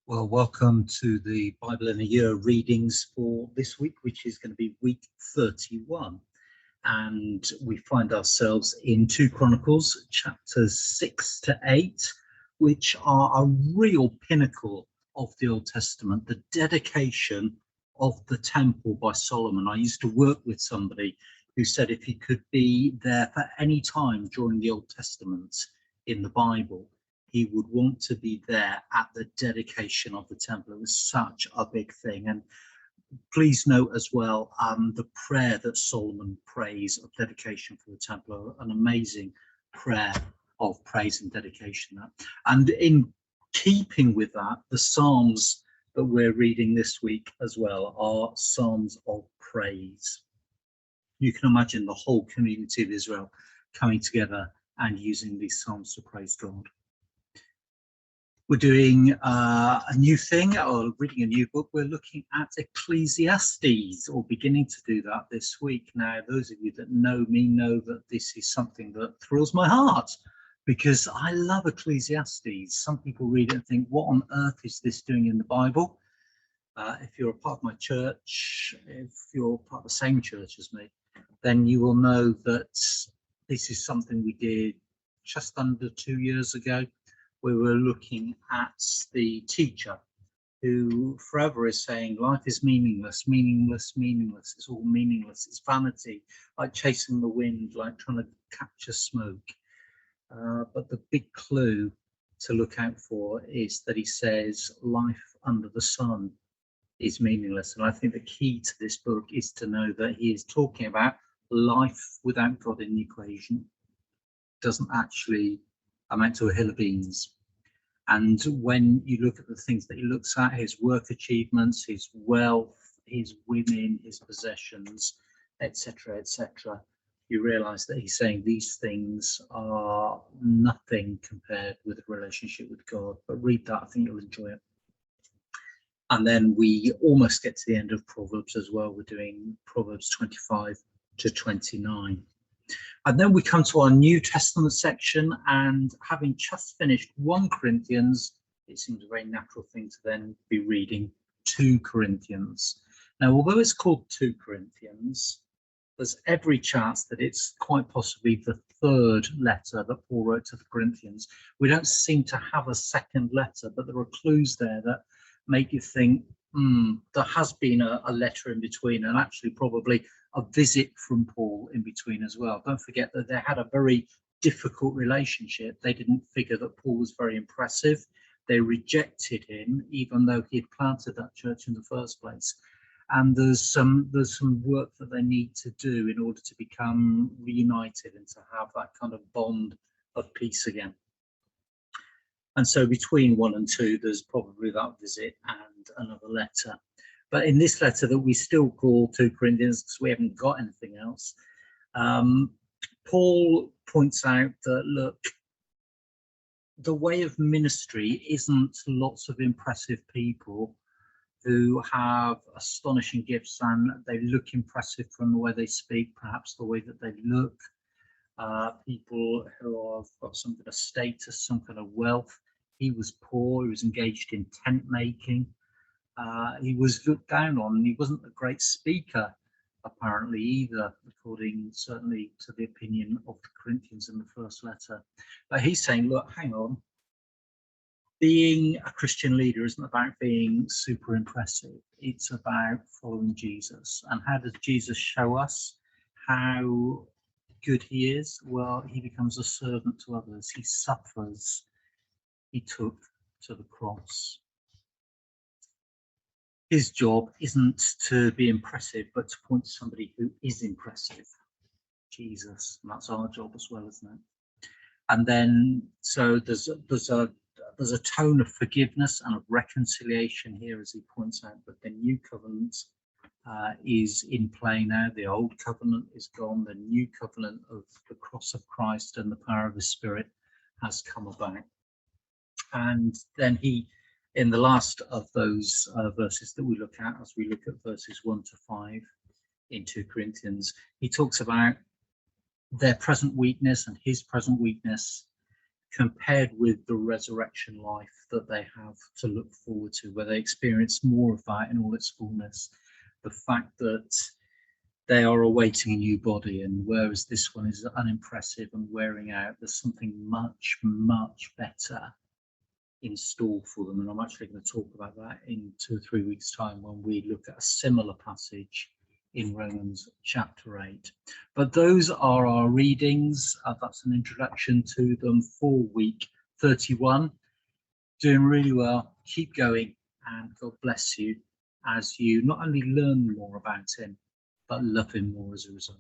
Well, welcome to the Bible in a Year readings for this week, which is going to be week 31. And we find ourselves in 2 Chronicles, chapters 6 to 8, which are a real pinnacle of the Old Testament, the dedication of the temple by Solomon. I used to work with somebody who said if he could be there for any time during the Old Testament in the Bible, he would want to be there at the dedication of the temple. It was such a big thing. And please note as well the prayer that Solomon prays of dedication for the temple, an amazing prayer of praise and dedication. And in keeping with that, the Psalms that we're reading this week as well are Psalms of praise. You can imagine the whole community of Israel coming together and using these Psalms to praise God. We're doing a new thing, or reading a new book. We're looking at Ecclesiastes, or beginning to do that this week. Now, those of you that know me know that this is something that thrills my heart, because I love Ecclesiastes. Some people read it and think, what on earth is this doing in the Bible? If you're a part of my church, if you're part of the same church as me, then you will know that this is something we did just under 2 years ago. We were looking at the teacher who forever is saying life is meaningless, meaningless, meaningless. It's all meaningless. It's vanity, like chasing the wind, like trying to capture smoke. But the big clue to look out for is that he says life under the sun is meaningless. And I think the key to this book is to know that he is talking about life without God in the equation. It doesn't actually amount to a hill of beans. And when you look at the things that he looks at, his work achievements, his wealth, his women, his possessions, etc., etc., you realize that he's saying these things are nothing compared with a relationship with God. But read that, I think you'll enjoy it. And then we almost get to the end of Proverbs as well. We're doing Proverbs 25 to 29. And then we come to our New Testament section, and having just finished 1 Corinthians, it seems a very natural thing to then be reading 2 Corinthians. Now, although it's called 2 Corinthians, there's every chance that it's quite possibly the third letter that Paul wrote to the Corinthians. We don't seem to have a second letter, but there are clues there that make you think, there has been a letter in between, and actually probably a visit from Paul in between as well. Don't forget that they had a very difficult relationship. They didn't figure that Paul was very impressive. They rejected him, even though he had planted that church in the first place. And there's some work that they need to do in order to become reunited and to have that kind of bond of peace again. And so between 1 and 2, there's probably that visit and another letter. But in this letter that we still call 2 Corinthians, because we haven't got anything else, Paul points out that, look, the way of ministry isn't lots of impressive people who have astonishing gifts and they look impressive from the way they speak, perhaps the way that they look. People who have got some kind of status, some kind of wealth. He was poor, he was engaged in tent making. He was looked down on, and he wasn't a great speaker, apparently, either, according certainly to the opinion of the Corinthians in the first letter. But he's saying, look, hang on. Being a Christian leader isn't about being super impressive. It's about following Jesus. And how does Jesus show us how good he is? Well, he becomes a servant to others. He suffers. He took to the cross. His job isn't to be impressive, but to point to somebody who is impressive, Jesus. And that's our job as well, isn't it? And then, so there's a tone of forgiveness and of reconciliation here, as he points out, but the new covenant is in play now. The old covenant is gone. The new covenant of the cross of Christ and the power of the Spirit has come about. And then he, in the last of those verses that we look at, as we look at verses 1 to 5 in 2 Corinthians, he talks about their present weakness and his present weakness compared with the resurrection life that they have to look forward to, where they experience more of that in all its fullness. The fact that they are awaiting a new body, and whereas this one is unimpressive and wearing out, there's something much, much better in store for them. And I'm actually going to talk about that in 2 or 3 weeks' time when we look at a similar passage in Romans chapter 8. But those are our readings. That's an introduction to them for week 31. Doing really well. Keep going, and God bless you as you not only learn more about him, but love him more as a result.